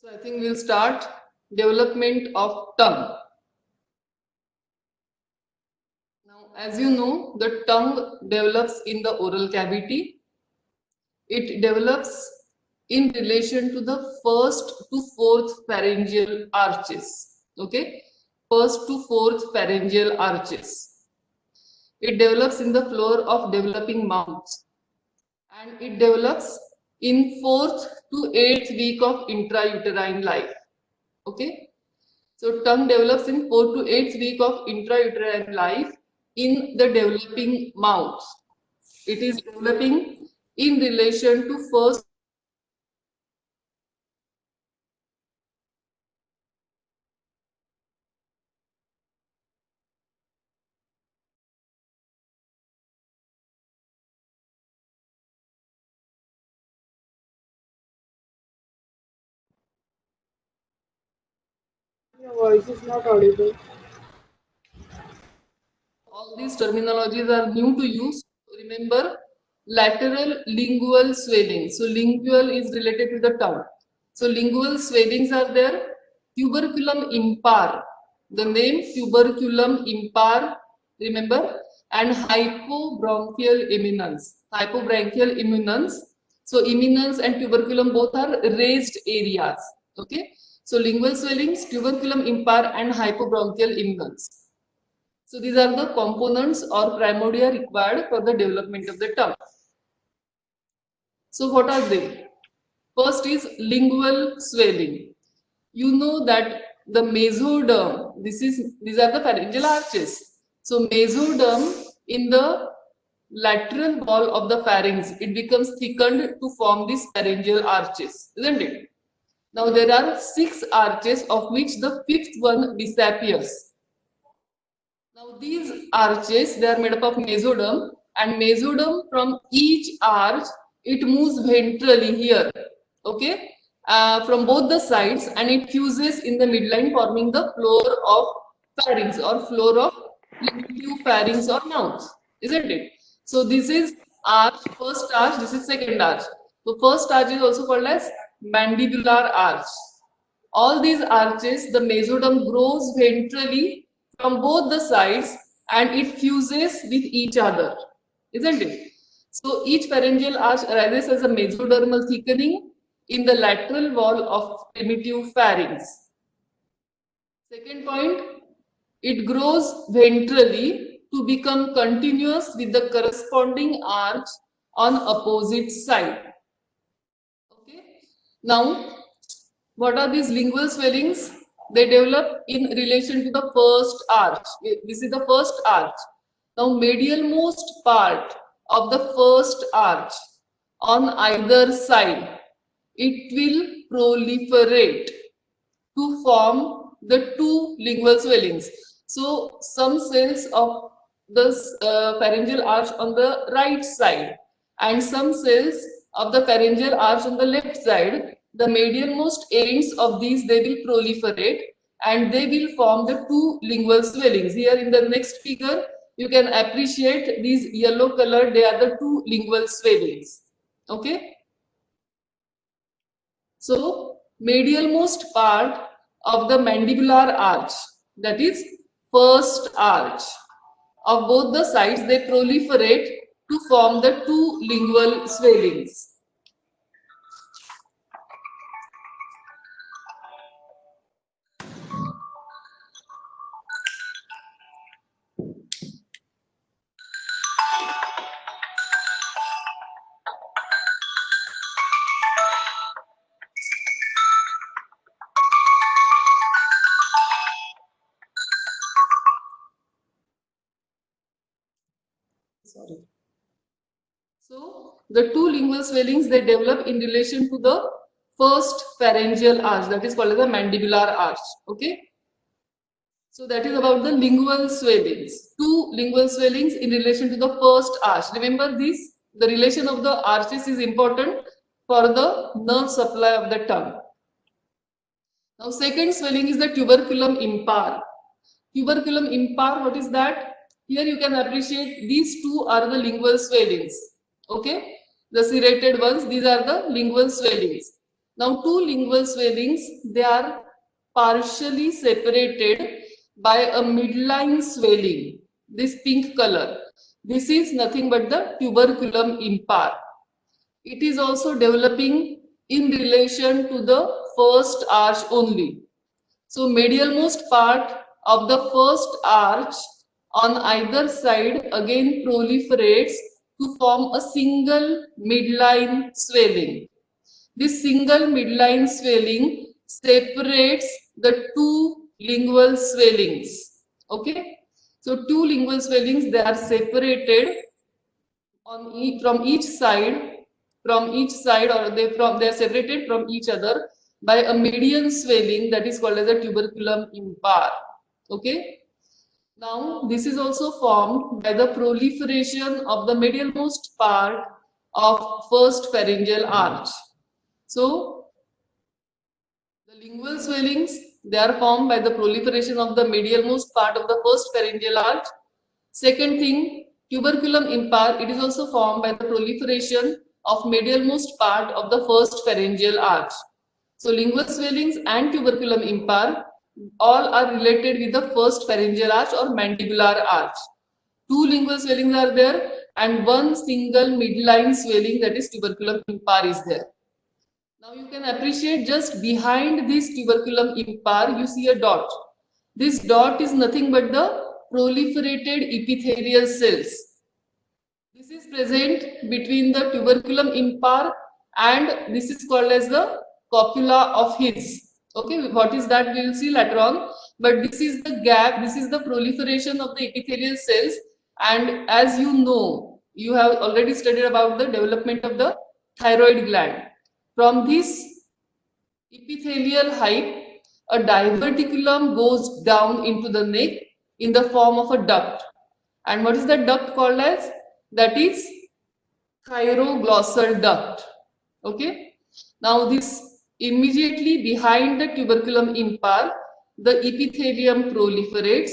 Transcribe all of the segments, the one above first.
So I think we'll start development of tongue. Now, as you know, the tongue develops in the oral cavity. It develops in relation to the first to fourth pharyngeal arches. Okay, first to fourth pharyngeal arches. It develops in the floor of developing mouth, and it develops in fourth to eighth week of intrauterine life. Okay, so tongue develops in 4th to 8th week of intrauterine life in the developing mouth. It is developing in relation to first. Your voice is not audible. All these terminologies are new to you. Remember, lateral lingual swelling. So lingual is related to the tongue. So lingual swellings are there. Tuberculum impar. The name tuberculum impar, remember, and hypobronchial eminence. Hypobronchial eminence. So eminence and tuberculum both are raised areas. Okay. So lingual swellings, tuberculum impar, and hypobronchial eminence. So these are the components or primordia required for the development of the tongue. So what are they? First is lingual swelling. You know that the mesoderm, these are the pharyngeal arches. So mesoderm in the lateral wall of the pharynx, it becomes thickened to form these pharyngeal arches, isn't it? Now there are 6 arches of which the 5th one disappears. Now these arches, they are made up of mesoderm, and mesoderm from each arch, it moves ventrally here, okay, from both the sides, and it fuses in the midline forming the floor of pharynx or floor of primitive pharynx or mouth, isn't it? So this is arch, first arch, this is second arch. So first arch is also called as mandibular arch. All these arches, the mesoderm grows ventrally from both the sides and it fuses with each other, isn't it? So each pharyngeal arch arises as a mesodermal thickening in the lateral wall of primitive pharynx. Second point, it grows ventrally to become continuous with the corresponding arch on opposite side. Okay. Now, what are these lingual swellings? They develop in relation to the first arch. This is the first arch. Now, medialmost part of the first arch on either side, it will proliferate to form the 2 lingual swellings. So, some cells of the pharyngeal arch on the right side and some cells of the pharyngeal arch on the left side, the medialmost ends of these, they will proliferate and they will form the 2 lingual swellings. Here in the next figure, you can appreciate these yellow colored, they are the 2 lingual swellings. Okay. So, medialmost part of the mandibular arch, that is first arch of both the sides, they proliferate to form the 2 lingual swellings. Sorry. So the 2 lingual swellings, they develop in relation to the first pharyngeal arch, that is called as the mandibular arch. Okay. So that is about the lingual swellings. 2 lingual swellings in relation to the first arch. Remember this, the relation of the arches is important for the nerve supply of the tongue. Now second swelling is the tuberculum impar. Tuberculum impar, what is that? Here you can appreciate these 2 are the lingual swellings. Okay, the serrated ones, these are the lingual swellings. Now, two lingual swellings, they are partially separated by a midline swelling, this pink color. This is nothing but the tuberculum impar. It is also developing in relation to the first arch only. So medialmost part of the first arch on either side again proliferates to form a single midline swelling. This single midline swelling separates the two lingual swellings. Okay, so two lingual swellings, they are separated on from each side, or they are separated from each other by a median swelling that is called as a tuberculum impar. Okay. Now, this is also formed by the proliferation of the medialmost part of first pharyngeal arch. So, the lingual swellings, they are formed by the proliferation of the medialmost part of the first pharyngeal arch. Second thing, tuberculum impar, it is also formed by the proliferation of medialmost part of the first pharyngeal arch. So, lingual swellings and tuberculum impar all are related with the first pharyngeal arch or mandibular arch. Two lingual swellings are there and one single midline swelling, that is tuberculum impar, is there. Now you can appreciate just behind this tuberculum impar, you see a dot. This dot is nothing but the proliferated epithelial cells. This is present between the tuberculum impar and this is called as the copula of His. Okay, what is that we will see later on. But this is the gap, this is the proliferation of the epithelial cells. And as you know, you have already studied about the development of the thyroid gland. From this epithelial height, a diverticulum goes down into the neck in the form of a duct. And what is that duct called as? That is thyroglossal duct. Okay. Now this immediately behind the tuberculum impar, the epithelium proliferates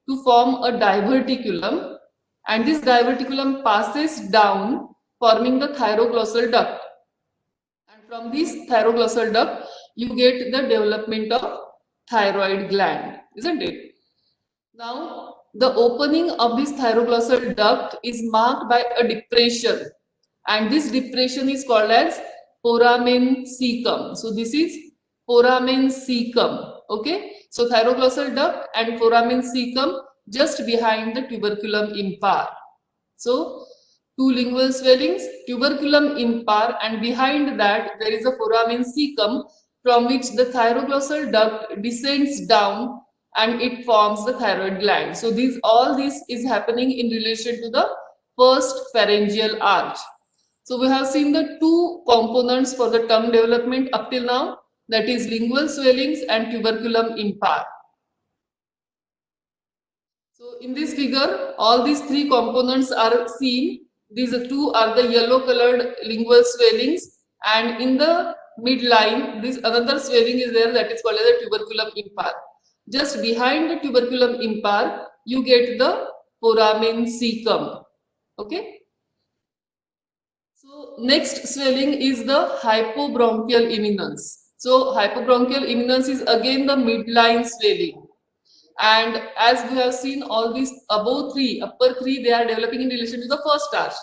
to form a diverticulum, and this diverticulum passes down, forming the thyroglossal duct. And from this thyroglossal duct, you get the development of thyroid gland, isn't it? Now, the opening of this thyroglossal duct is marked by a depression, and this depression is called as foramen cecum. So this is foramen cecum. Okay, so thyroglossal duct and foramen cecum just behind the tuberculum impar. So two lingual swellings, tuberculum impar, and behind that there is a foramen cecum from which the thyroglossal duct descends down and it forms the thyroid gland. So all this is happening in relation to the first pharyngeal arch. So we have seen the two components for the tongue development up till now, that is lingual swellings and tuberculum impar. So in this figure, all these three components are seen. These two are the yellow colored lingual swellings, and in the midline, this another swelling is there that is called as the tuberculum impar. Just behind the tuberculum impar, you get the foramen cecum. Okay. So next swelling is the hypobronchial eminence. So hypobronchial eminence is again the midline swelling. And as we have seen, all these above three, upper three, they are developing in relation to the first arch.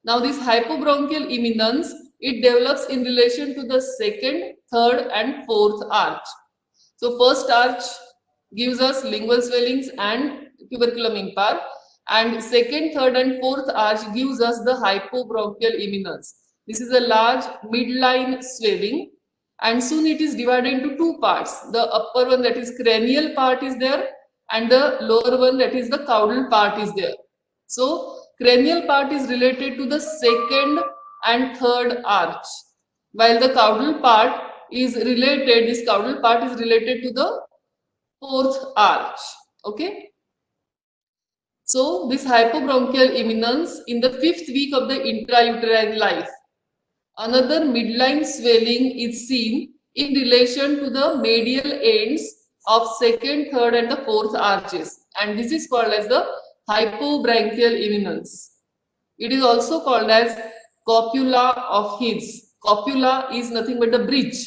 Now this hypobronchial eminence, it develops in relation to the second, third and fourth arch. So first arch gives us lingual swellings and tuberculum impar, and second, third and fourth arch gives us the hypobronchial eminence. This is a large midline swelling, and soon it is divided into two parts. The upper one, that is cranial part, is there, and the lower one, that is the caudal part, is there. So cranial part is related to the second and third arch, while the caudal part is related, this caudal part is related to the fourth arch. Okay. So this hypobronchial eminence in the 5th week of the intrauterine life. Another midline swelling is seen in relation to the medial ends of second, third and the fourth arches, and this is called as the hypobronchial eminence. It is also called as copula of His. Copula is nothing but the bridge.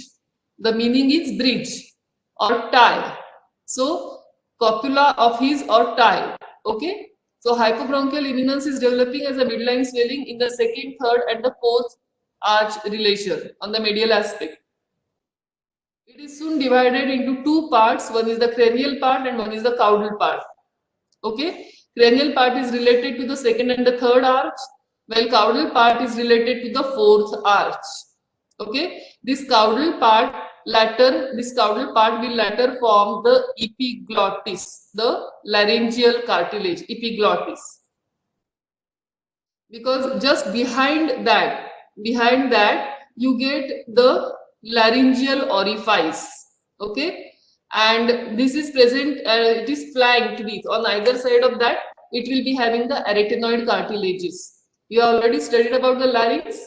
The meaning is bridge or tie. So copula of his or tie. Okay. So hypobronchial eminence is developing as a midline swelling in the second, third, and the fourth arch relation on the medial aspect. It is soon divided into two parts. One is the cranial part and one is the caudal part. Okay. Cranial part is related to the second and the third arch, while caudal part is related to the fourth arch. Okay. This caudal part will later form the epiglottis, the laryngeal cartilage, epiglottis. Because just behind that you get the laryngeal orifice. Okay. And this is present, it is flanked with, on either side of that, it will be having the arytenoid cartilages. You have already studied about the larynx.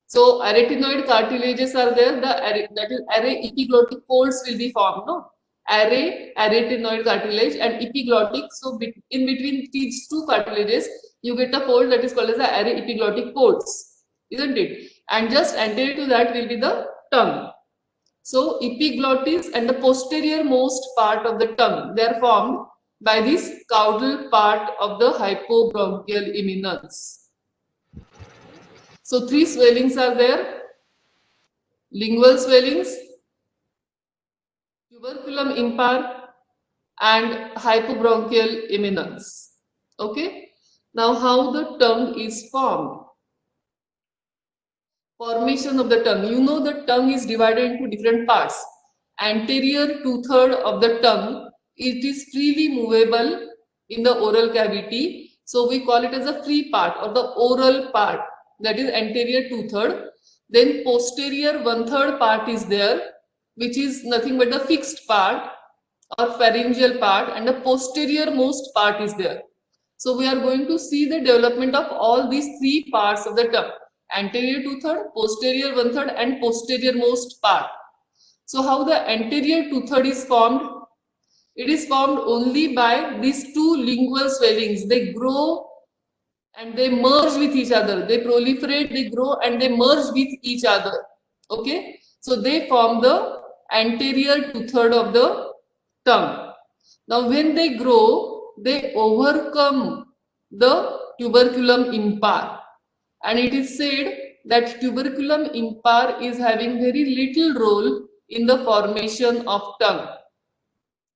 So arytenoid cartilages are there, that is array epiglottic folds will be formed, no? Array, arytenoid cartilage and epiglottic. So in between these two cartilages, you get a fold that is called as the array epiglottic folds, isn't it? And just anterior to that will be the tongue. So epiglottis and the posterior most part of the tongue, they are formed by this caudal part of the hypobronchial eminence. So three swellings are there: lingual swellings, tuberculum impar, and hypobronchial eminence. Okay. Now how the tongue is formed? Formation of the tongue. You know the tongue is divided into different parts. Anterior two-thirds of the tongue, it is freely movable in the oral cavity. So we call it as a free part or the oral part, that is anterior two-thirds. Then posterior one-third part is there, which is nothing but the fixed part or pharyngeal part, and the posterior most part is there. So we are going to see the development of all these three parts of the tongue: anterior two-thirds, posterior one-third, and posterior most part. So how the anterior two-thirds is formed? It is formed only by these two lingual swellings. They grow and they merge with each other. They proliferate, they grow, and they merge with each other. Okay. So they form the anterior two-thirds of the tongue. Now when they grow, they overcome the tuberculum impar. And it is said that tuberculum impar is having very little role in the formation of tongue.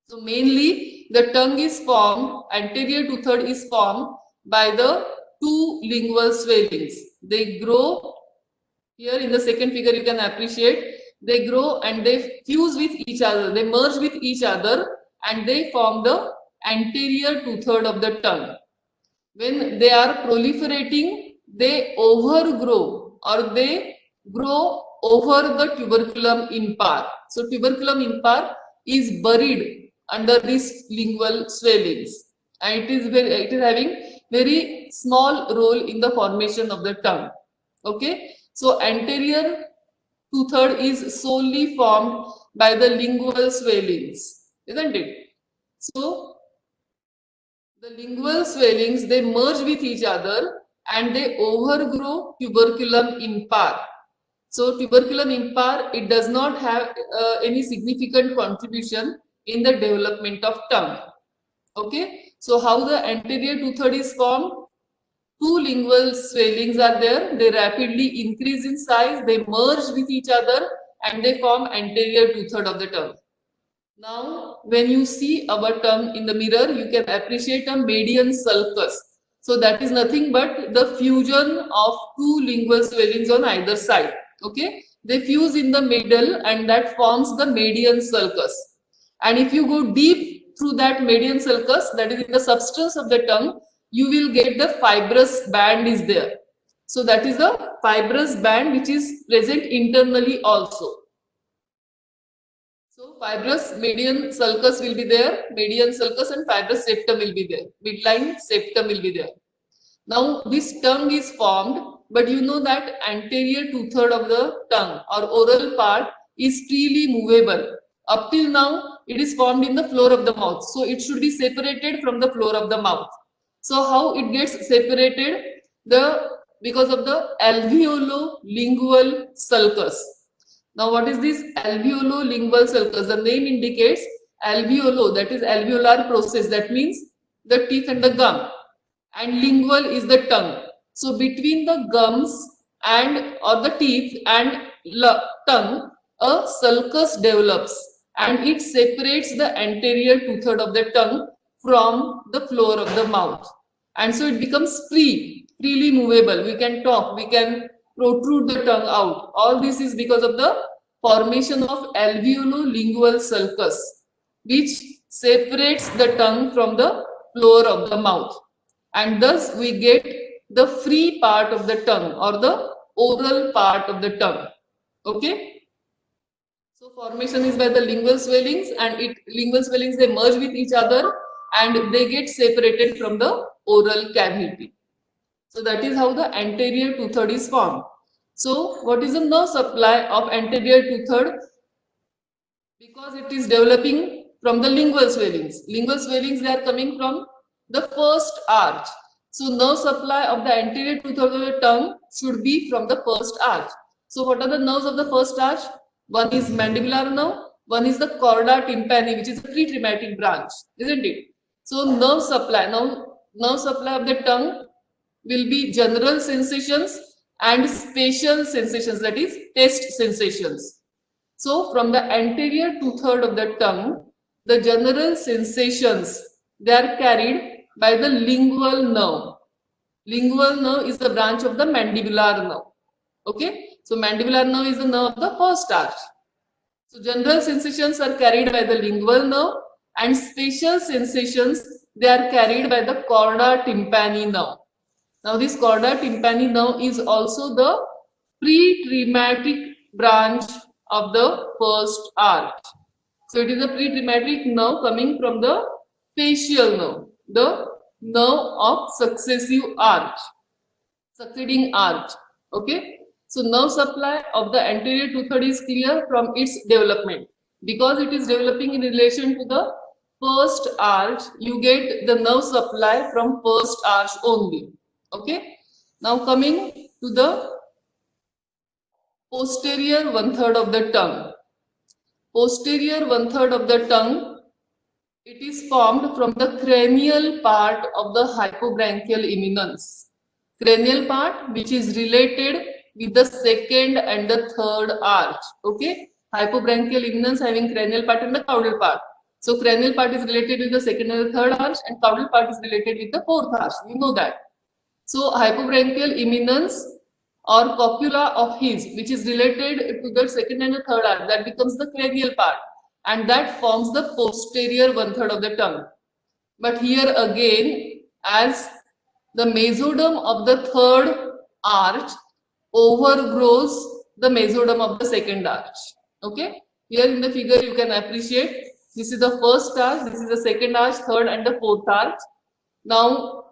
So mainly the tongue is formed, anterior two-thirds is formed by the two lingual swellings. They grow, here in the second figure you can appreciate, they grow and they fuse with each other, they merge with each other, and they form the anterior two-thirds of the tongue. When they are proliferating, they overgrow or they grow over the tuberculum impar. So tuberculum impar is buried under these lingual swellings, and it is having very small role in the formation of the tongue. Okay, so anterior two-thirds is solely formed by the lingual swellings, isn't it? So the lingual swellings, they merge with each other and they overgrow tuberculum impar. So tuberculum impar, it does not have any significant contribution in the development of tongue. Okay. So how the anterior two-thirds is formed? Two lingual swellings are there. They rapidly increase in size. They merge with each other and they form anterior two-thirds of the tongue. Now, when you see our tongue in the mirror, you can appreciate a median sulcus. So that is nothing but the fusion of two lingual swellings on either side. Okay, they fuse in the middle and that forms the median sulcus. And if you go deep through that median sulcus, that is in the substance of the tongue, you will get the fibrous band is there. So that is the fibrous band which is present internally also. So fibrous median sulcus will be there, median sulcus and fibrous septum will be there, midline septum will be there. Now this tongue is formed, but you know that anterior two-thirds of the tongue or oral part is freely movable. Up till now, it is formed in the floor of the mouth. So it should be separated from the floor of the mouth. So how it gets separated? Because of the alveolo-lingual sulcus. Now, what is this alveolo-lingual sulcus? The name indicates alveolo, that is alveolar process. That means the teeth and the gum, and lingual is the tongue. So between the gums and or the teeth and tongue, a sulcus develops, and it separates the anterior two-third of the tongue from the floor of the mouth, and so it becomes freely movable. We can talk, we can protrude the tongue out. All this is because of the formation of alveolo-lingual sulcus, which separates the tongue from the floor of the mouth, and thus we get the free part of the tongue or the oral part of the tongue. Okay, so formation is by the lingual swellings, and lingual swellings, they merge with each other and they get separated from the oral cavity. So that is how the anterior two-third is formed. So what is the nerve supply of anterior two-third? Because it is developing from the lingual swellings. Lingual swellings, they are coming from the first arch. So nerve supply of the anterior two-thirds of the tongue should be from the first arch. So what are the nerves of the first arch? One is mandibular nerve, one is the chorda tympani, which is a pre-traumatic branch, isn't it? So nerve supply, now nerve supply of the tongue will be general sensations and spatial sensations, that is taste sensations. So from the anterior two-third of the tongue, the general sensations, they are carried by the lingual nerve. Lingual nerve is the branch of the mandibular nerve. Okay, so mandibular nerve is the nerve of the first arch. So general sensations are carried by the lingual nerve, and spatial sensations, they are carried by the chorda tympani nerve. Now this chorda tympani nerve is also the pre-traumatic branch of the first arch. So it is a pre-traumatic nerve coming from the facial nerve, the nerve of successive arch, succeeding arch. Okay, so nerve supply of the anterior two-third is clear from its development. Because it is developing in relation to the first arch, you get the nerve supply from first arch only. Okay, now coming to the posterior one-third of the tongue. Posterior one-third of the tongue, it is formed from the cranial part of the hypobranchial eminence. Cranial part, which is related with the second and the third arch. Okay, hypobranchial eminence having cranial part and the caudal part. So cranial part is related with the second and the third arch, and caudal part is related with the fourth arch. You know that. So hypobranchial eminence or copula of His, which is related to the second and the third arch, that becomes the cranial part, and that forms the posterior one-third of the tongue. But here again, as the mesoderm of the third arch overgrows the mesoderm of the second arch. Okay, here in the figure you can appreciate, this is the first arch, this is the second arch, third and the fourth arch. Now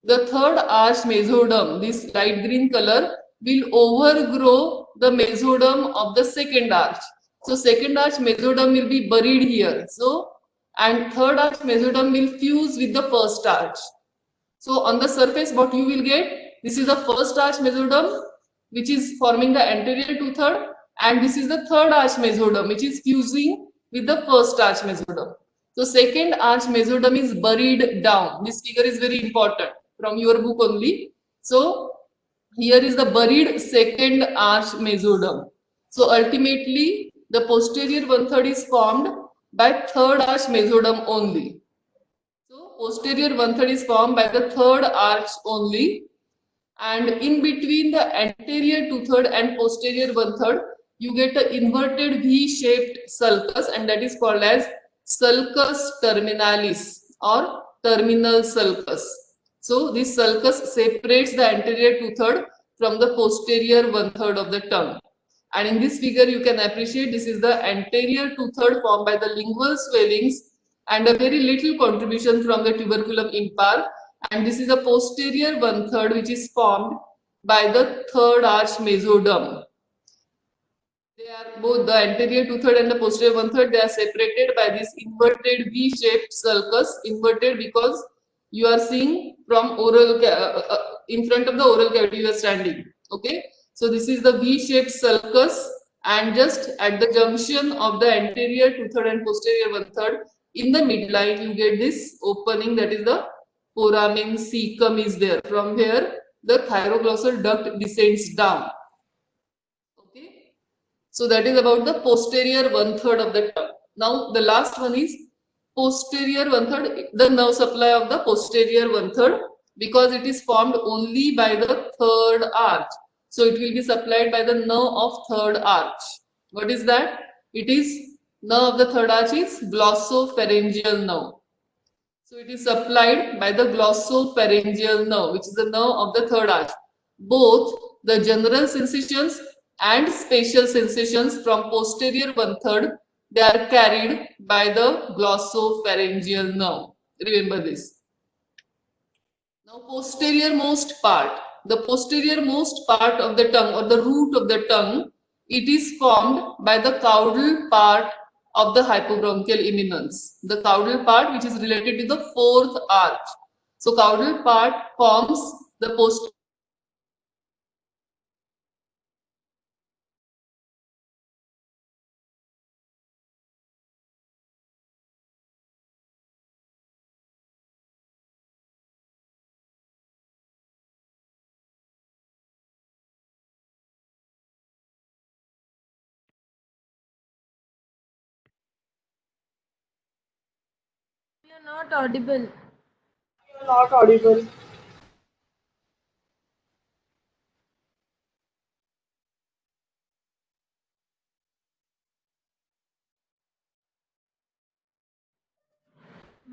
the third arch mesoderm, this light green color, will overgrow the mesoderm of the second arch. So second arch mesoderm will be buried here. So, and third arch mesoderm will fuse with the first arch. So on the surface, what you will get, this is the first arch mesoderm, which is forming the anterior two-third, and this is the third arch mesoderm, which is fusing with the first arch mesoderm. So second arch mesoderm is buried down. This figure is very important from your book only. So here is the buried second arch mesoderm. So ultimately the posterior one-third is formed by third arch mesoderm only. So posterior one-third is formed by the third arch only, and in between the anterior two-third and posterior one-third, you get an inverted V-shaped sulcus, and that is called as sulcus terminalis or terminal sulcus. So this sulcus separates the anterior two-third from the posterior one-third of the tongue. And in this figure you can appreciate, this is the anterior two-third formed by the lingual swellings and a very little contribution from the tuberculum impar, and this is a posterior one-third which is formed by the third arch mesoderm. They are both, the anterior two-third and the posterior one-third, they are separated by this inverted V-shaped sulcus. Inverted because you are seeing from oral, in front of the oral cavity you are standing. Okay, so this is the V-shaped sulcus, and just at the junction of the anterior 2/3 and posterior 1/3, in the midline, you get this opening, that is the foramen cecum is there, from where the thyroglossal duct descends down. Okay, so that is about the posterior 1/3 of the tongue. Now the last one is posterior 1/3, the nerve supply of the posterior 1/3, because it is formed only by the third arch. So it will be supplied by the nerve of third arch. What is that? It is nerve of the third arch is glossopharyngeal nerve. So it is supplied by the glossopharyngeal nerve, which is the nerve of the third arch. Both the general sensations and spatial sensations from posterior 1/3, they are carried by the glossopharyngeal nerve. Remember this. Now posterior most part, the posterior most part of the tongue, or the root of the tongue, it is formed by the caudal part of the hypobronchial eminence. The caudal part which is related to the fourth arch. So caudal part forms the posterior. You're not audible. You're not audible.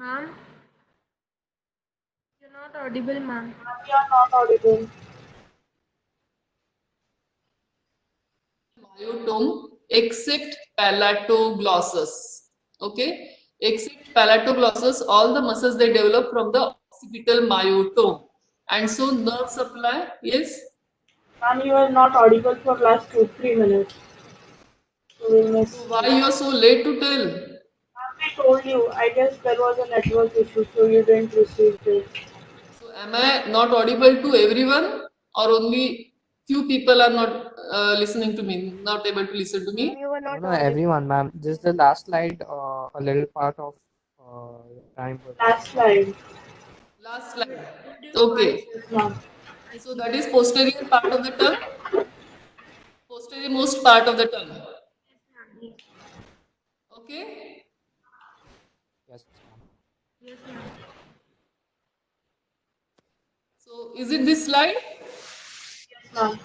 Ma'am, you're not audible, ma'am. We are not audible. Myotome except palatoglossus. Okay, except palatoglossus, all the muscles they develop from the occipital myotome, and so nerve supply. Yes. Ma'am, you are not audible for last 2-3 minutes. So we missed. So why you are so late to tell? Ma'am, we told you. I guess there was a network issue, so you didn't receive it. So am I not audible to everyone, or only few people are not listening to me, not able to listen to me? You were not No, audible. everyone, ma'am. Just the last slide, a little part of time. Last slide. Last slide. Okay. Yes, ma'am. So that is posterior part of the tongue, posterior most part of the tongue. Okay. Yes, ma'am. Yes, ma'am. So is it this slide? Yes, ma'am.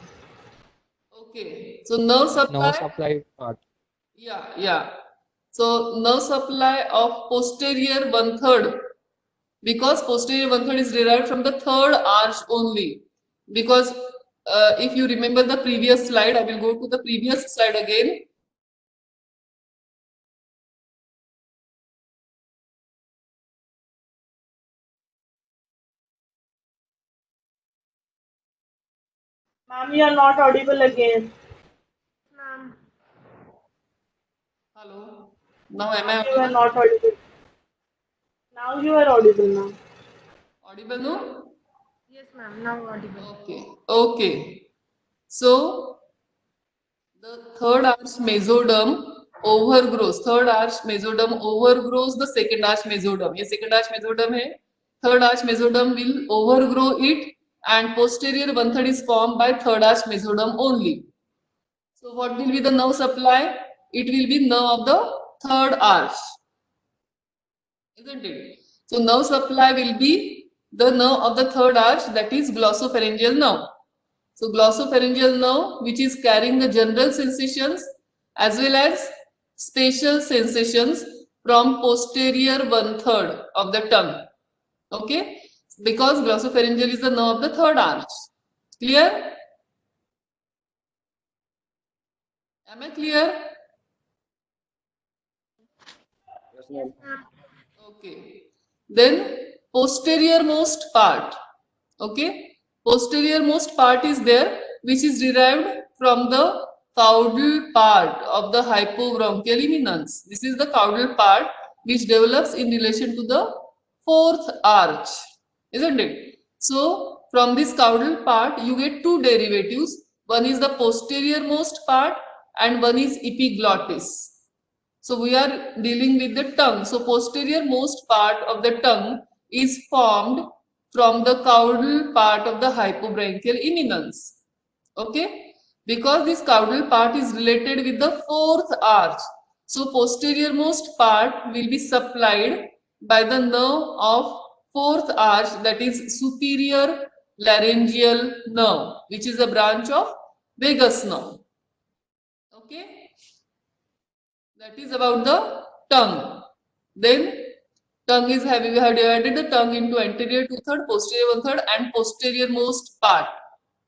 Okay. So nerve supply. No supply part. Yeah. So nerve supply of posterior 1/3, because posterior 1/3 is derived from the third arch only. Because if you remember the previous slide, I will go to the previous slide again. Ma'am, you are not audible again. Ma'am, Hello. Now am I You are audible? not audible. Now you are audible, ma'am. Audible, no? yes, ma'am. Now audible. Okay. So the third arch mesoderm overgrows. Third arch mesoderm overgrows the second arch mesoderm. ये second arch mesoderm है. Third arch mesoderm will overgrow it, and posterior 1/3 is formed by third arch mesoderm only. So what will be the nerve supply? It will be nerve of the third arch, isn't it? So nerve supply will be the nerve of the third arch, that is glossopharyngeal nerve. So glossopharyngeal nerve, which is carrying the general sensations as well as spatial sensations from posterior 1/3 of the tongue. Okay, because glossopharyngeal is the nerve of the third arch. Clear? Am I clear? Yes, ma'am. Okay. Then posterior most part. Okay. Posterior most part is there, which is derived from the caudal part of the hypobronchial eminence. This is the caudal part which develops in relation to the fourth arch, isn't it? So from this caudal part, you get two derivatives. One is the posterior most part, and one is epiglottis. So we are dealing with the tongue. So posterior most part of the tongue is formed from the caudal part of the hypobranchial eminence. Okay, because this caudal part is related with the fourth arch. So posterior most part will be supplied by the nerve of fourth arch, that is superior laryngeal nerve, which is a branch of vagus nerve. Okay, that is about the tongue. Then tongue is having, we have divided the tongue into anterior 2/3, posterior 1/3 and posterior most part.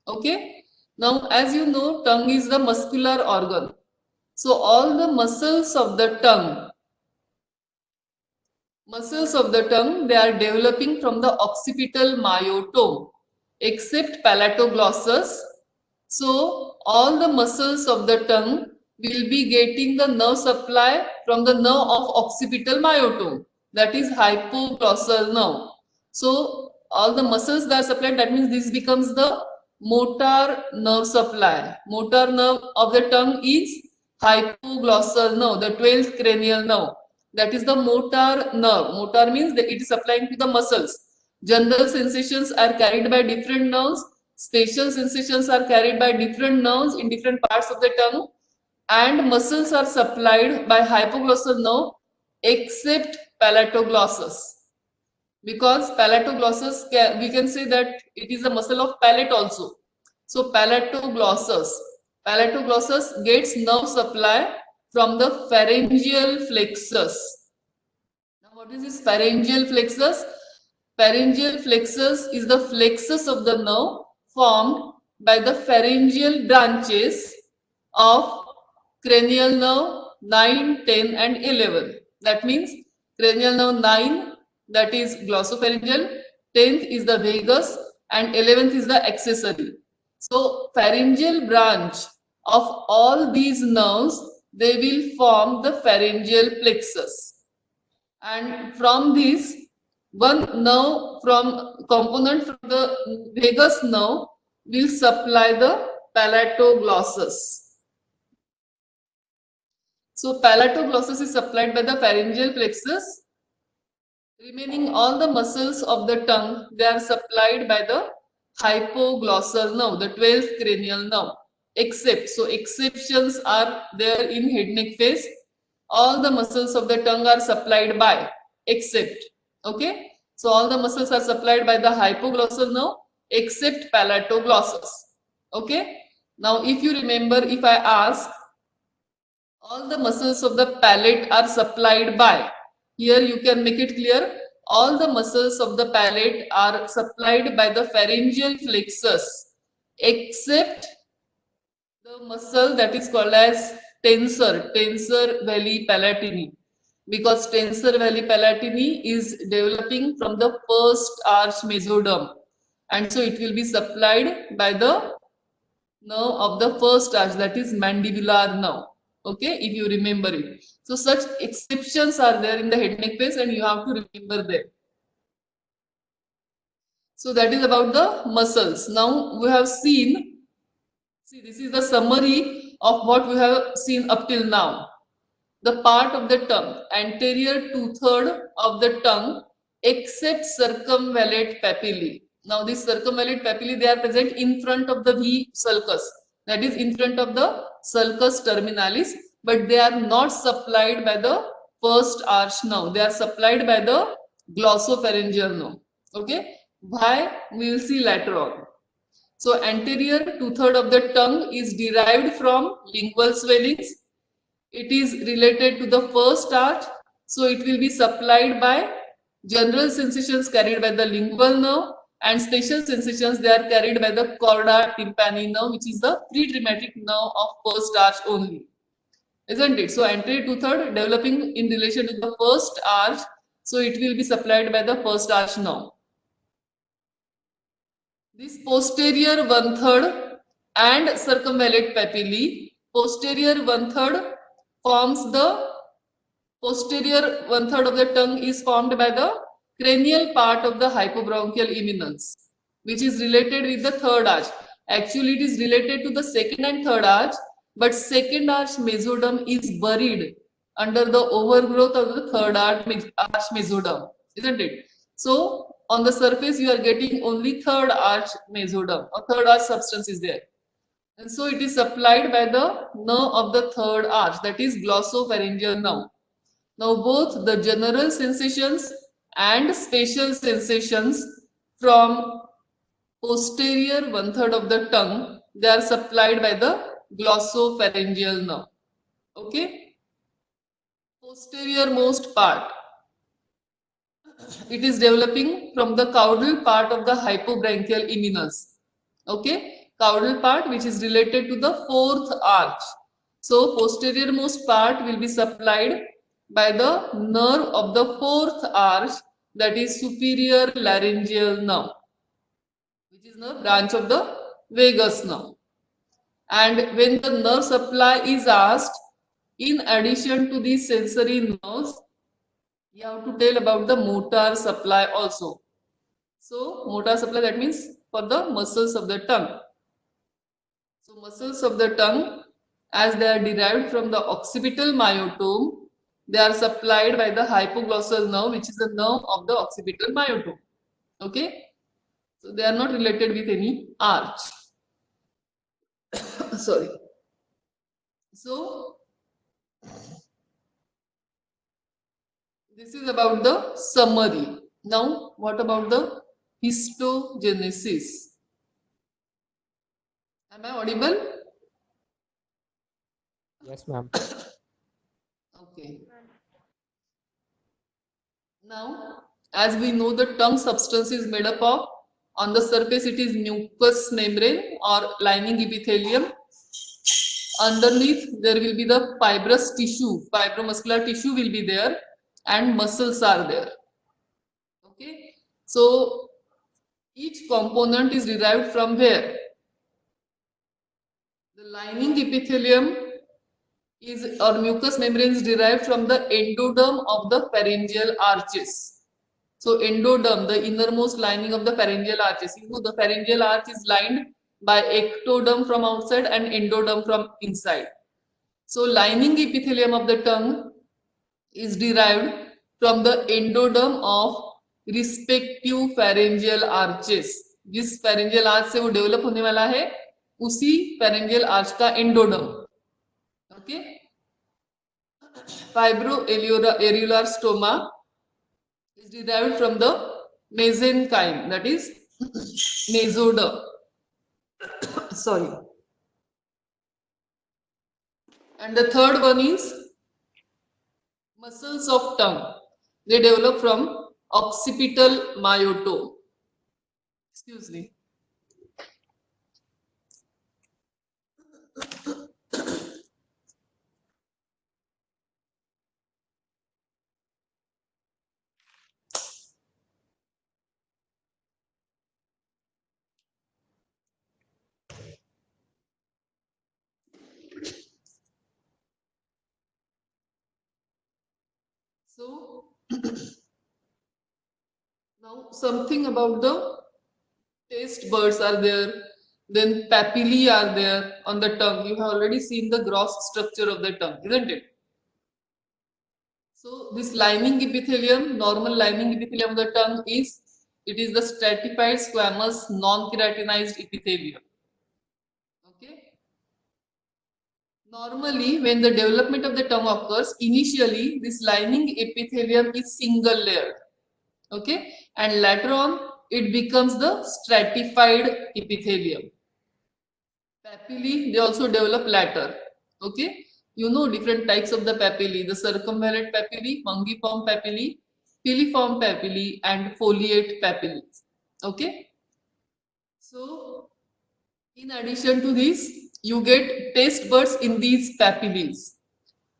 Okay. Now, as you know, tongue is the muscular organ. So all the muscles of the tongue, they are developing from the occipital myotome, except palatoglossus. So all the muscles of the tongue will be getting the nerve supply from the nerve of occipital myotome, that is hypoglossal nerve. So all the muscles that are supplied, that means this becomes the motor nerve supply. Motor nerve of the tongue is hypoglossal nerve, the 12th cranial nerve. That is the motor nerve. Motor means that it is supplying to the muscles. General sensations are carried by different nerves. Spatial sensations are carried by different nerves in different parts of the tongue. And muscles are supplied by hypoglossal nerve except palatoglossus. Because palatoglossus, we can say that it is a muscle of palate also. So palatoglossus gets nerve supply from the pharyngeal plexus. Now what is this pharyngeal plexus? Pharyngeal plexus is the plexus of the nerve formed by the pharyngeal branches of cranial nerve 9, 10 and 11. That means cranial nerve 9, that is glossopharyngeal, 10th is the vagus and 11th is the accessory. So pharyngeal branch of all these nerves, they will form the pharyngeal plexus. And from this, one nerve component from the vagus nerve will supply the palatoglossus. So palatoglossus is supplied by the pharyngeal plexus. Remaining all the muscles of the tongue, they are supplied by the hypoglossal nerve, the 12th cranial nerve. Except, so exceptions are there in head neck face. All the muscles of the tongue are supplied by, except. Okay. So all the muscles are supplied by the hypoglossal nerve except palatoglossus. Okay. Now if you remember, if I ask, all the muscles of the palate are supplied by, here you can make it clear, all the muscles of the palate are supplied by the pharyngeal plexus except the muscle that is called as tensor veli palatini, because tensor veli palatini is developing from the first arch mesoderm, and so it will be supplied by the nerve of the first arch, that is mandibular nerve. Okay, if you remember it. So such exceptions are there in the head neck face and you have to remember them. So that is about the muscles. Now we have seen, see, this is the summary of what we have seen up till now. The part of the tongue, anterior 2/3 of the tongue except circumvallate papillae. Now these circumvallate papillae, they are present in front of the V sulcus, that is in front of the sulcus terminalis, but they are not supplied by the first arch nerve. They are supplied by the glossopharyngeal nerve. Okay, why? We will see later on. So anterior 2/3 of the tongue is derived from lingual swellings. It is related to the first arch, so it will be supplied by general sensations carried by the lingual nerve, and special sensations, they are carried by the chorda tympani nerve, which is the pretraumatic nerve of first arch only, isn't it? So anterior 2/3 developing in relation to the first arch, so it will be supplied by the first arch nerve. This posterior 1/3 and circumvallate papillae, posterior 1/3 forms the posterior 1/3 of the tongue is formed by the cranial part of the hypobronchial eminence, which is related with the third arch. Actually, it is related to the second and third arch, but second arch mesoderm is buried under the overgrowth of the third arch mesoderm, isn't it? So on the surface you are getting only third arch mesoderm or third arch substance is there. And so it is supplied by the nerve of the third arch, that is glossopharyngeal nerve. Now both the general sensations and spatial sensations from posterior one-third of the tongue, they are supplied by the glossopharyngeal nerve. Okay? Posterior most part, it is developing from the caudal part of the hypobranchial eminence. Okay? Caudal part which is related to the fourth arch. So posterior most part will be supplied by the nerve of the fourth arch, that is superior laryngeal nerve, which is the branch of the vagus nerve. And when the nerve supply is asked, in addition to these sensory nerves, you have to tell about the motor supply also. So motor supply, that means for the muscles of the tongue. So muscles of the tongue, as they are derived from the occipital myotome, they are supplied by the hypoglossal nerve, which is the nerve of the occipital myotome. Okay? So they are not related with any arch. Sorry. So this is about the summary. Now what about the histogenesis? Am I audible? Yes, ma'am. Okay. Now, as we know, the tongue substance is made up of, on the surface it is mucous membrane or lining epithelium. Underneath there will be the fibrous tissue, fibromuscular tissue will be there, and muscles are there. Okay. So each component is derived from where? The lining epithelium is, or mucous membrane is derived from the endoderm of the pharyngeal arches. So endoderm, the innermost lining of the pharyngeal arches. You know the pharyngeal arch is lined by ectoderm from outside and endoderm from inside. So lining epithelium of the tongue is derived from the endoderm of respective pharyngeal arches. जिस pharyngeal arch से वो develop होने वाला है, उसी pharyngeal arch का endoderm. Okay. Fibroareolar stoma is derived from the mesenchyme, that is mesoderm. Sorry. And the third one is muscles of tongue. They develop from occipital myotome. Excuse me. So now something about the taste buds are there, then papillae are there on the tongue. You have already seen the gross structure of the tongue, isn't it? So this lining epithelium, normal lining epithelium of the tongue is, it is the stratified squamous non-keratinized epithelium. Okay. Normally, when the development of the tongue occurs, initially this lining epithelium is single layered. Okay, and later on it becomes the stratified epithelium. Papillae, they also develop later. Okay, you know different types of the papillae: the circumvallate papillae, fungiform papillae, piliform papillae, and foliate papillae. Okay, so in addition to this, you get taste buds in these papillae.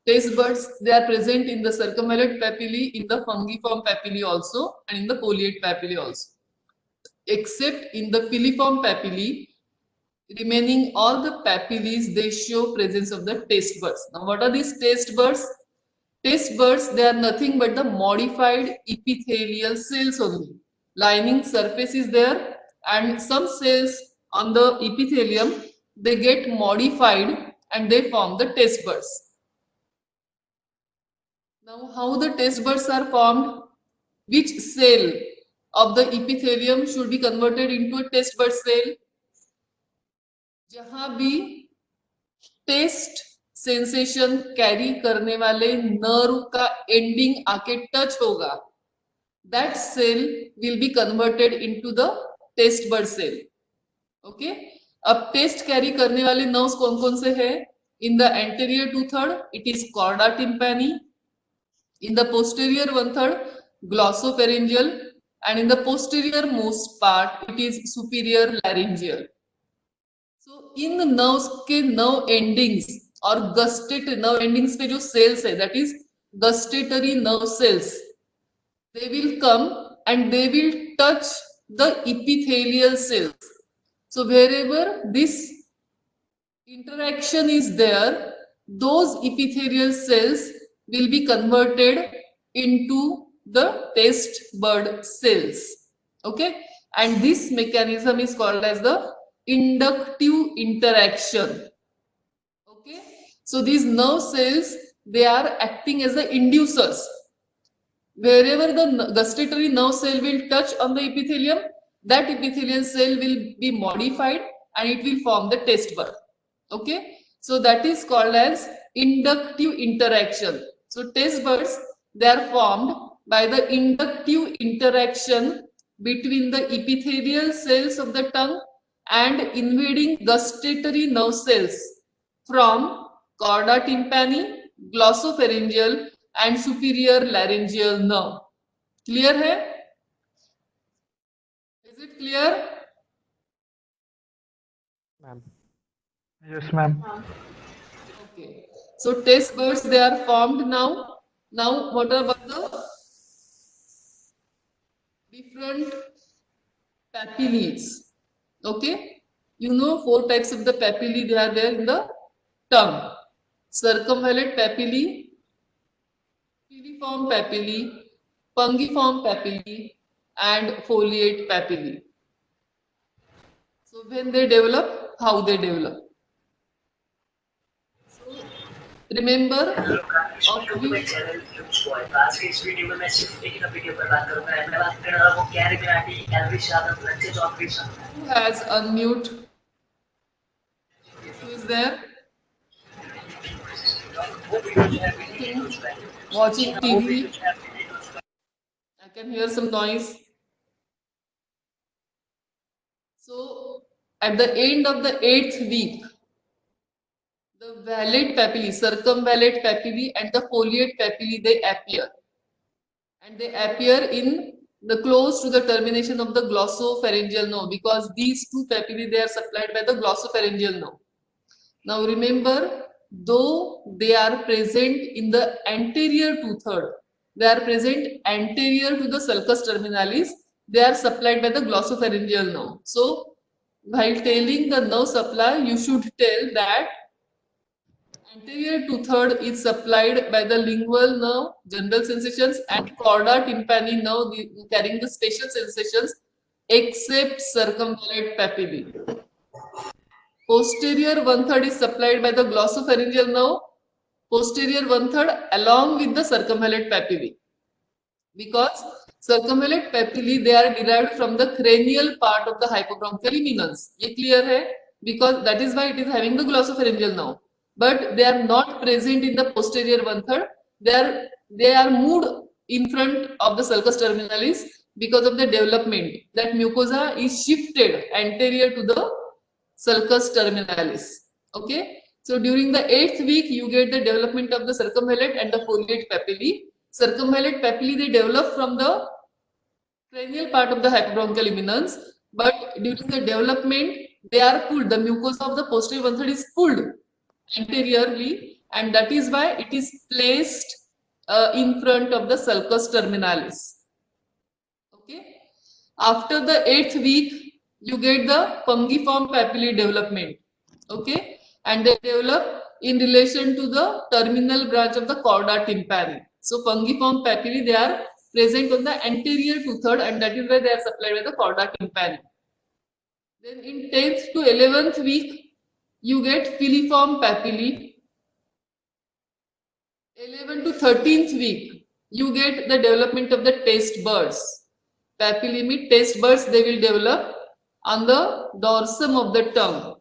Taste buds, they are present in the circumvallate papillae, in the fungiform papillae also, and in the foliate papillae also. Except in the piliform papillae, remaining all the papillae, they show presence of the taste buds. Now, what are these taste buds? Taste buds, they are nothing but the modified epithelial cells only. Lining surface is there, and some cells on the epithelium, they get modified and they form the taste buds. Now, how the taste buds are formed? Which cell of the epithelium should be converted into a taste bud cell? जहां भी test sensation carry करने वाले nerve का ending आके touch होगा, that cell will be converted into the taste bud cell. Okay? अब test carry करने वाले नर्व्स कौन कौन से हैं? In the anterior 2/3 it is chorda tympani, in the posterior 1/3 glossopharyngeal, and in the posterior most part it is superior laryngeal. So in the nerves के nerve endings और gustatory nerve endings पे जो cells है, that is gustatory nerve cells, they will come and they will touch the epithelial cells. So wherever this interaction is there, those epithelial cells will be converted into the taste bud cells. Okay, and this mechanism is called as the inductive interaction. Okay, so these nerve cells, they are acting as the inducers. Wherever the gustatory nerve cell will touch on the epithelium, that epithelial cell will be modified and it will form the taste bud. Okay, so that is called as inductive interaction. So taste buds, they are formed by the inductive interaction between the epithelial cells of the tongue and invading gustatory nerve cells from chorda tympani, glossopharyngeal and superior laryngeal nerve. Clear hai? Is it clear? Ma'am. Yes, ma'am. Okay. So taste buds, they are formed now. Now what about the different papillae? Okay. You know 4 types of the papillae, they are there in the tongue. Circumvallate papillae, piliform papillae, pungiform papillae and foliate papillae. So when they develop, how they develop? So remember of which आज के इस video में मैं सिर्फ एक ही video पर बात करूंगा। मैं बात कर रहा हूँ कैरी बिनाटी, एल्विस यादव, रंजित और Krishna. who has unmute? Who is there? Watching TV. I can hear some noise. So at the end of the 8th week, the valate papillae, circumvallate papillae and the foliate papillae, they appear. And they appear in the close to the termination of the glossopharyngeal nerve, because these 2 papillae, they are supplied by the glossopharyngeal nerve. Now remember, though they are present in the anterior 2/3, they are present anterior to the sulcus terminalis, they are supplied by the glossopharyngeal nerve. So while telling the nerve supply, you should tell that anterior 2/3 is supplied by the lingual nerve, general sensations, and chorda tympani nerve carrying the spatial sensations, except circumvallate papillae. Posterior 1/3 is supplied by the glossopharyngeal nerve, posterior 1/3 along with the circumvallate papillae. Because circumvallate papillae, they are derived from the cranial part of the hypobronchial eminence. Ye clear hai? Because that is why it is having the glossopharyngeal nerve. But they are not present in the posterior 1/3. They are moved in front of the sulcus terminalis because of the development. That mucosa is shifted anterior to the sulcus terminalis. Okay. So during the 8th week, you get the development of the circumvallate and the foliate papillae. Circumvallate papillae, they develop from the cranial part of the hypobronchial eminence, but during the development, they are pulled. The mucosa of the posterior 1/3 is pulled anteriorly, and that is why it is placed in front of the sulcus terminalis. Okay. After the 8th week, you get the pungiform papillae development. Okay, and they develop in relation to the terminal branch of the chorda tympani. So pungiform papillae, they are present on the anterior 2/3, and that is why they are supplied by the chorda tympani. Then in 10th to 11th week, you get filiform papillae. 11 to 13th week, you get the development of the taste buds. Papillae means taste buds, they will develop on the dorsum of the tongue.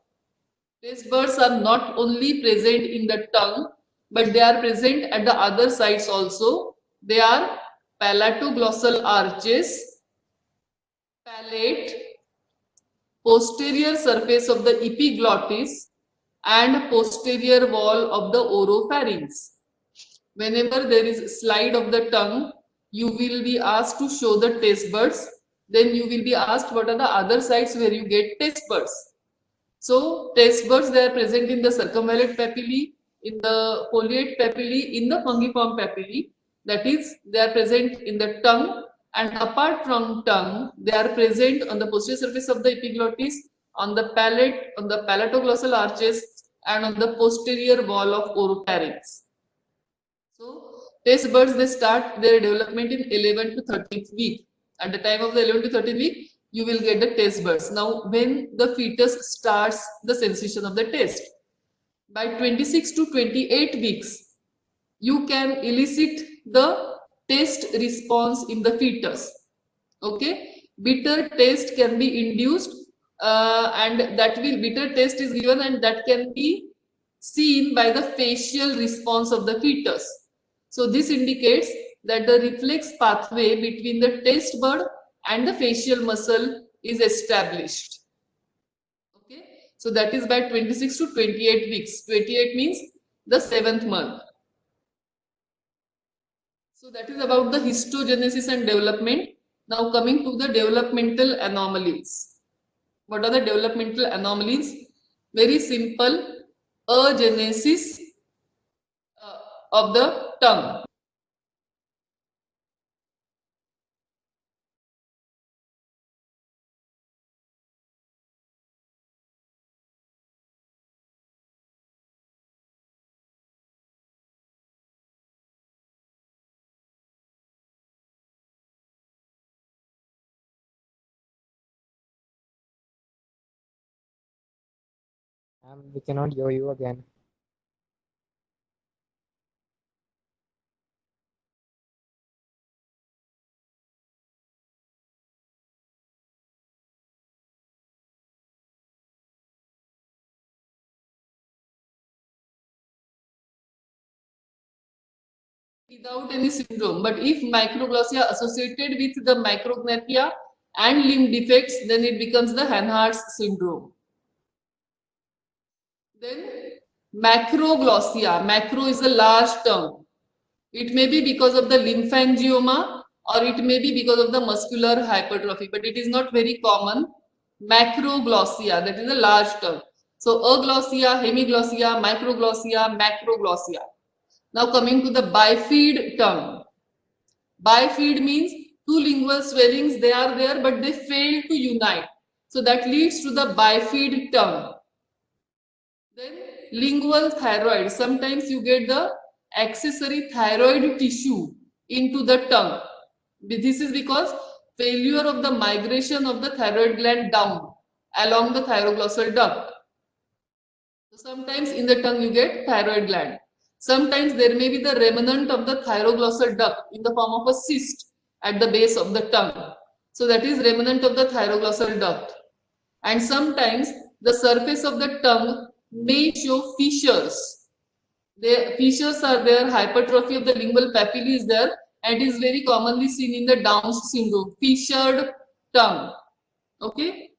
Taste buds are not only present in the tongue, but they are present at the other sides also. They are palatoglossal arches, palate, posterior surface of the epiglottis, and posterior wall of the oropharynx. Whenever there is slide of the tongue, you will be asked to show the taste buds. Then you will be asked what are the other sides where you get taste buds. So taste buds, they are present in the circumvallate papillae, in the foliate papillae, in the fungiform papillae. That is, they are present in the tongue, and apart from tongue, they are present on the posterior surface of the epiglottis, on the palate, on the palatoglossal arches, and on the posterior wall of oropharynx. So taste buds, they start their development in 11 to 13th week. At the time of the 11 to 13th week, you will get the taste buds. Now, when the fetus starts the sensation of the taste, by 26 to 28 weeks, you can elicit the taste response in the fetus. Okay, bitter taste can be induced, and that will bitter taste is given, and that can be seen by the facial response of the fetus. So this indicates that the reflex pathway between the taste bud and the facial muscle is established. Okay, so that is by 26 to 28 weeks. 28 means the 7th month. So that is about the histogenesis and development. Now coming to the developmental anomalies. What are the developmental anomalies? Very simple, agenesis of the tongue. We cannot hear you again. Without any syndrome, but if microglossia associated with the micrognathia and limb defects, then it becomes the Hanhart's syndrome. Then macroglossia. Macro is a large term. It may be because of the lymphangioma, or it may be because of the muscular hypertrophy, but it is not very common. Macroglossia, that is a large term. So aglossia, hemiglossia, microglossia, macroglossia. Now coming to the bifid tongue. Bifid means two lingual swellings, they are there, but they fail to unite. So that leads to the bifid tongue. Then lingual thyroid. Sometimes you get the accessory thyroid tissue into the tongue. This is because failure of the migration of the thyroid gland down along the thyroglossal duct. So sometimes in the tongue you get thyroid gland. Sometimes there may be the remnant of the thyroglossal duct in the form of a cyst at the base of the tongue. So that is remnant of the thyroglossal duct. And sometimes the surface of the tongue may show fissures. The fissures are there, hypertrophy of the lingual papillae is there, and it is very commonly seen in the Down syndrome, fissured tongue. Okay?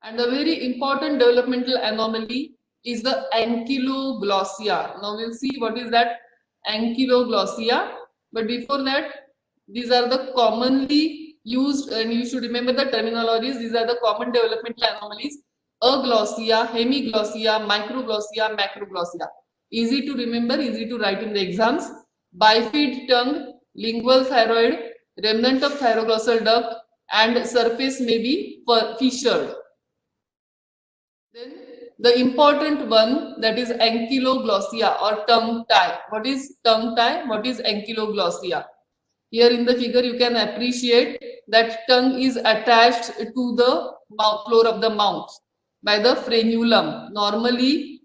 And a very important developmental anomaly is the ankyloglossia. Now we'll see what is that ankyloglossia. But before that, these are the commonly used, and you should remember the terminologies. These are the common developmental anomalies: aglossia, hemiglossia, microglossia, macroglossia. Easy to remember, easy to write in the exams. Bifid tongue, lingual thyroid, remnant of thyroglossal duct, and surface may be fissured. Then the important one, that is ankyloglossia or tongue tie. What is tongue tie? What is ankyloglossia? Here in the figure you can appreciate that tongue is attached to the floor of the mouth. by the frenulum. Normally,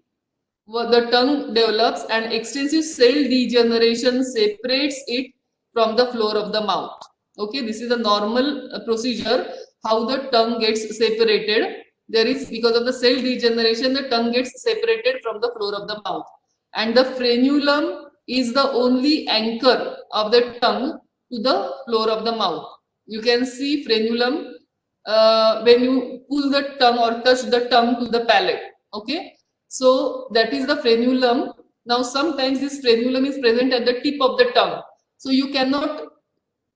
the tongue develops and extensive cell degeneration separates it from the floor of the mouth. Okay, this is a normal procedure how the tongue gets separated. There is, because of the cell degeneration, the tongue gets separated from the floor of the mouth, and the frenulum is the only anchor of the tongue to the floor of the mouth. You can see frenulum when you pull the tongue or touch the tongue to the palate. Okay, so that is the frenulum. Now sometimes this frenulum is present at the tip of the tongue, so you cannot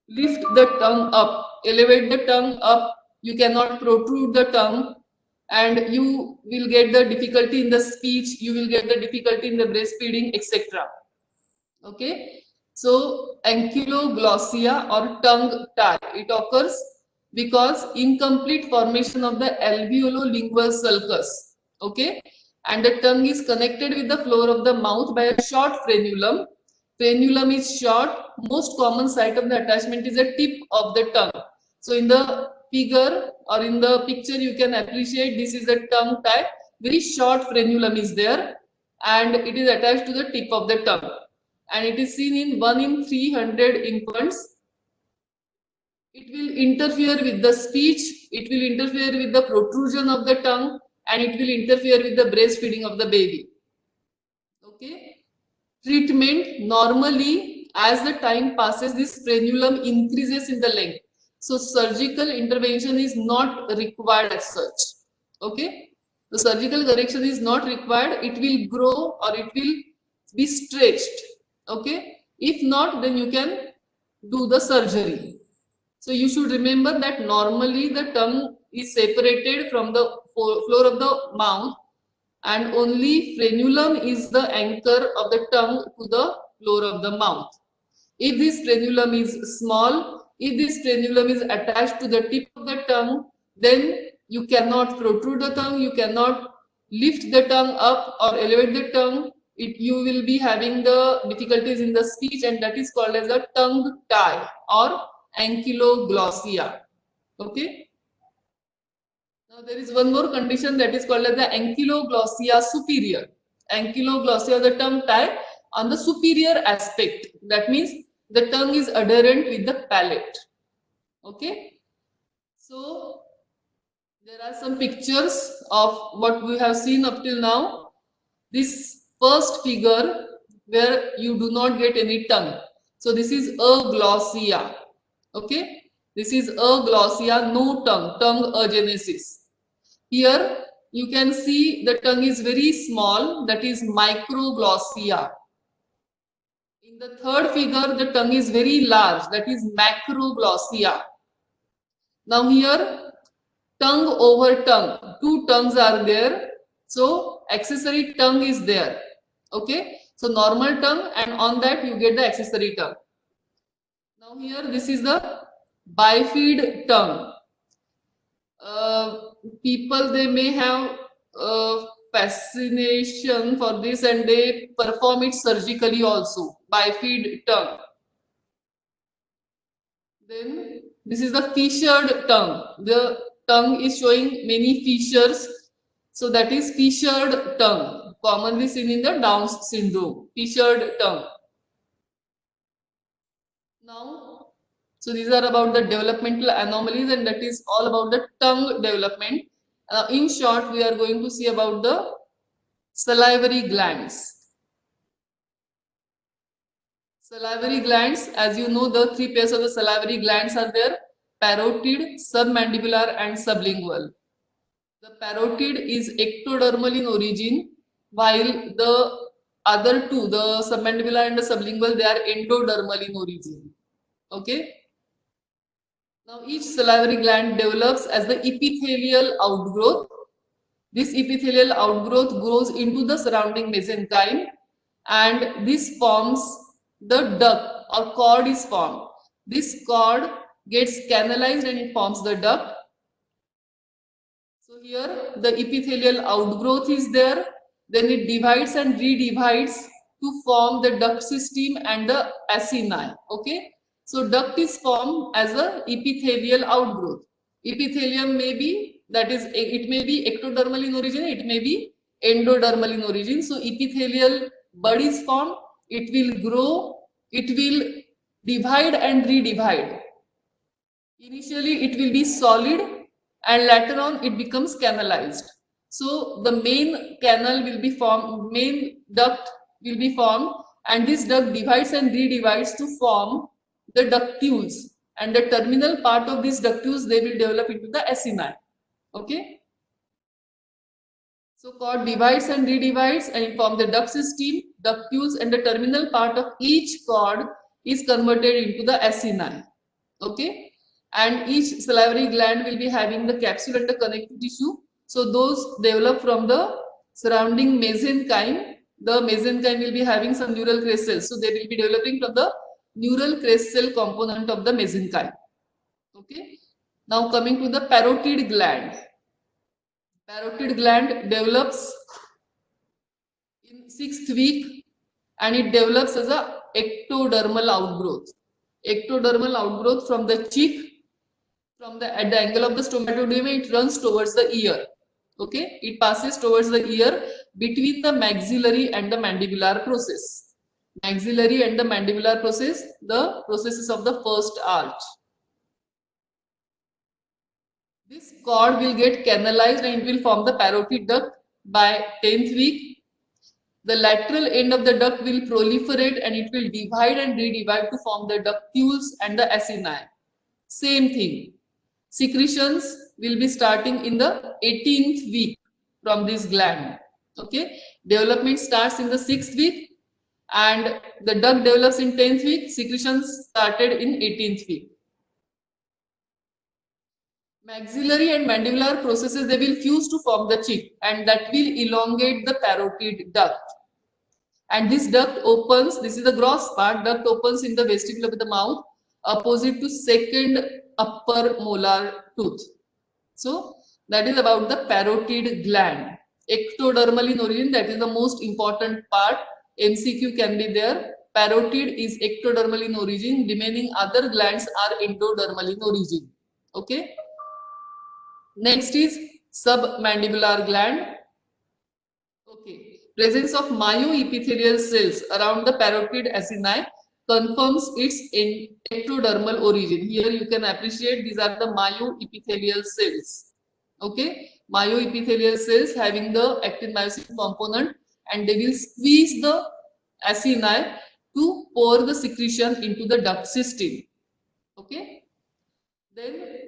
lift the tongue up, elevate the tongue up, you cannot protrude the tongue, and you will get the difficulty in the speech, you will get the difficulty in the breastfeeding, etc. Okay, so ankyloglossia or tongue tie, it occurs because incomplete formation of the alveolo-lingual sulcus. Okay, and the tongue is connected with the floor of the mouth by a short frenulum. Frenulum is short. Most common site of the attachment is the tip of the tongue. So in the figure or in the picture, you can appreciate this is the tongue tie. Very short frenulum is there, and it is attached to the tip of the tongue. And it is seen in 1 in 300 infants. It will interfere with the speech, it will interfere with the protrusion of the tongue, and it will interfere with the breastfeeding of the baby. Okay. Treatment, normally as the time passes, this frenulum increases in the length. So surgical intervention is not required as such. Okay. The surgical correction is not required. It will grow or it will be stretched. Okay. If not, then you can do the surgery. So you should remember that normally the tongue is separated from the floor of the mouth, and only frenulum is the anchor of the tongue to the floor of the mouth. If this frenulum is small, if this frenulum is attached to the tip of the tongue, then you cannot protrude the tongue, you cannot lift the tongue up or elevate the tongue. You will be having the difficulties in the speech, and that is called as a tongue tie or ankyloglossia. Okay. Now there is one more condition that is called as the ankyloglossia superior. Ankyloglossia, the tongue tie on the superior aspect. That means the tongue is adherent with the palate. Okay. So there are some pictures of what we have seen up till now. This first figure where you do not get any tongue. So this is aglossia. Okay. This is aglossia, no tongue, tongue agenesis. Here you can see the tongue is very small, that is microglossia. In the third figure, the tongue is very large, that is macroglossia. Now here, tongue over tongue, two tongues are there. So accessory tongue is there. Okay. So normal tongue, and on that you get the accessory tongue. Now here, this is the bifid tongue. People, they may have fascination for this, and they perform it surgically also. Bifid tongue. Then this is the fissured tongue. The tongue is showing many fissures, so that is fissured tongue, commonly seen in the Down syndrome. Fissured tongue. Now, so these are about the developmental anomalies, and that is all about the tongue development. In short, we are going to see about the salivary glands. Salivary glands, as you know, the three pairs of the salivary glands are there: parotid, submandibular, and sublingual. The parotid is ectodermal in origin, while the other two, the submandibular and the sublingual, they are endodermal in origin. Okay. Now each salivary gland develops as the epithelial outgrowth. This epithelial outgrowth grows into the surrounding mesenchyme, and this forms the duct, or cord is formed. This cord gets canalized and it forms the duct. So here the epithelial outgrowth is there, then it divides and redivides to form the duct system and the acini. Okay. So duct is formed as a epithelial outgrowth. Epithelium may be that is, it may be ectodermal in origin, it may be endodermal in origin. So epithelial bud is formed, it will grow, it will divide and redivide. Initially it will be solid and later on it becomes canalized. So the main canal will be formed, main duct will be formed, and this duct divides and redivides to form the ductules, and the terminal part of these ductules, they will develop into the acini. Okay. So cord divides and redivides and it forms the duct system, ductules, and the terminal part of each cord is converted into the acini. Okay. And each salivary gland will be having the capsule and the connective tissue. So those develop from the surrounding mesenchyme. The mesenchyme will be having some neural crest cells. So they will be developing from the neural crest cell component of the mesenchyme. Okay. Now coming to the parotid gland. Parotid gland develops in 6th week and it develops as a ectodermal outgrowth. Ectodermal outgrowth from the cheek, from the at the angle of the stomatoderma, it runs towards the ear. Okay, it passes towards the ear between the maxillary and the mandibular process. Maxillary and the mandibular process, the processes of the first arch. This cord will get canalized and it will form the parotid duct by 10th week. The lateral end of the duct will proliferate and it will divide and redivide to form the ductules and the acini. Same thing. Secretions will be starting in the 18th week from this gland. Okay. Development starts in the 6th week and the duct develops in 10th week. Secretions started in 18th week. Maxillary and mandibular processes, they will fuse to form the cheek and that will elongate the parotid duct. And this duct opens, this is the gross part, duct opens in the vestibule of the mouth opposite to second upper molar tooth. So that is about the parotid gland. Ectodermal in origin, that is the most important part. MCQ can be there. Parotid is ectodermal in origin, remaining other glands are endodermal in origin. Okay. Next is submandibular gland. Okay. Presence of myoepithelial cells around the parotid acini confirms its ectodermal origin. Here you can appreciate these are the myoepithelial cells. Okay. Myoepithelial cells having the actin myosin component and they will squeeze the acini to pour the secretion into the duct system. Okay. Then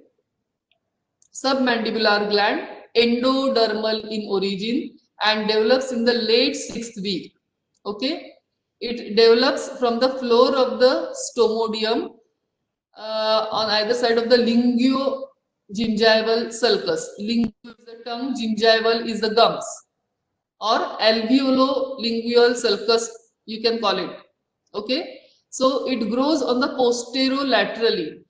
submandibular gland, endodermal in origin and develops in the late 6th week. Okay, it develops from the floor of the stomodium on either side of the linguogingival sulcus. Linguo is the tongue, gingival is the gums, or alveolo-lingual sulcus you can call it. Okay, so it grows on the posteriorly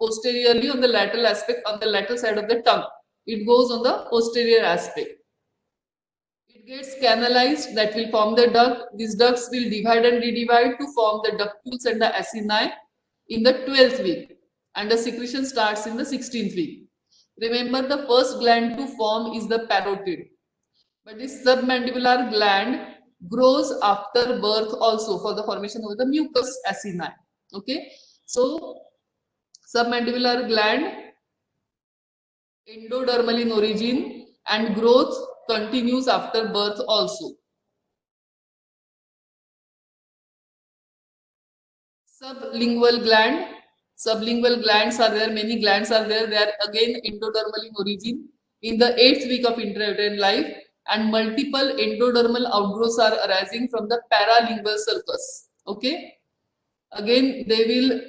on the lateral aspect, on the lateral side of the tongue. It goes on the posterior aspect. It gets canalized, that will form the duct. These ducts will divide and redivide to form the ductules and the acini in the 12th week. And the secretion starts in the 16th week. Remember, the first gland to form is the parotid. But this submandibular gland grows after birth also for the formation of the mucus acini. Okay. So, submandibular gland, endodermal in origin and growth continues after birth also. Sublingual gland. Sublingual glands are there, many glands are there. They are again endodermal in origin in the 8th week of intrauterine life and multiple endodermal outgrowths are arising from the paralingual sulcus. Okay. Again, they will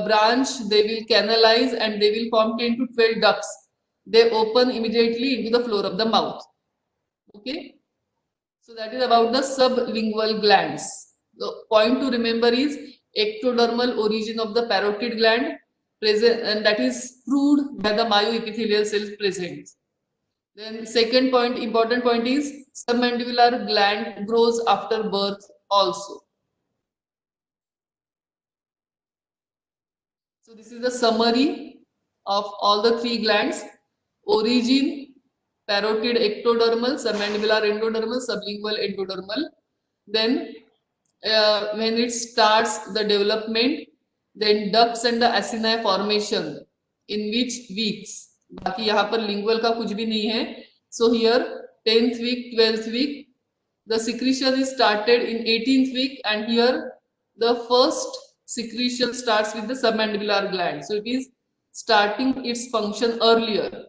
branch, they will canalize and they will form 10 to 12 ducts. They open immediately into the floor of the mouth. Okay. So that is about the sublingual glands. The point to remember is ectodermal origin of the parotid gland present, and that is proved by the myoepithelial cells present. Then second point, important point is submandibular gland grows after birth also. So this is the summary of all the three glands: origin, parotid ectodermal, submandibular endodermal, sublingual endodermal. Then when it starts the development, then ducts and the acini formation in which weeks? बाकी यहाँ पर lingual का कुछ भी नहीं है. So here 10th week, 12th week, the secretion is started in 18th week, and here the first secretion starts with the submandibular gland. So it is starting its function earlier.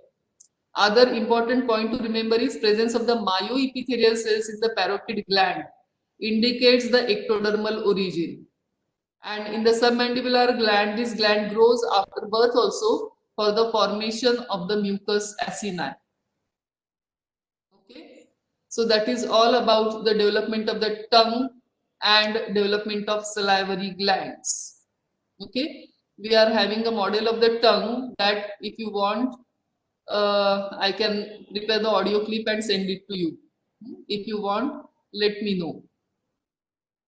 Other important point to remember is presence of the myoepithelial cells in the parotid gland indicates the ectodermal origin. And in the submandibular gland, this gland grows after birth also for the formation of the mucus acini. Okay, so that is all about the development of the tongue and development of salivary glands. Okay, we are having a model of the tongue that if you want, I can prepare the audio clip and send it to you. If you want, let me know.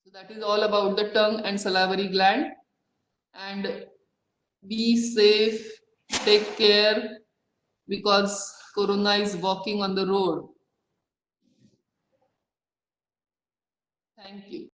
So that is all about the tongue and salivary gland. And be safe, take care, because Corona is walking on the road. Thank you.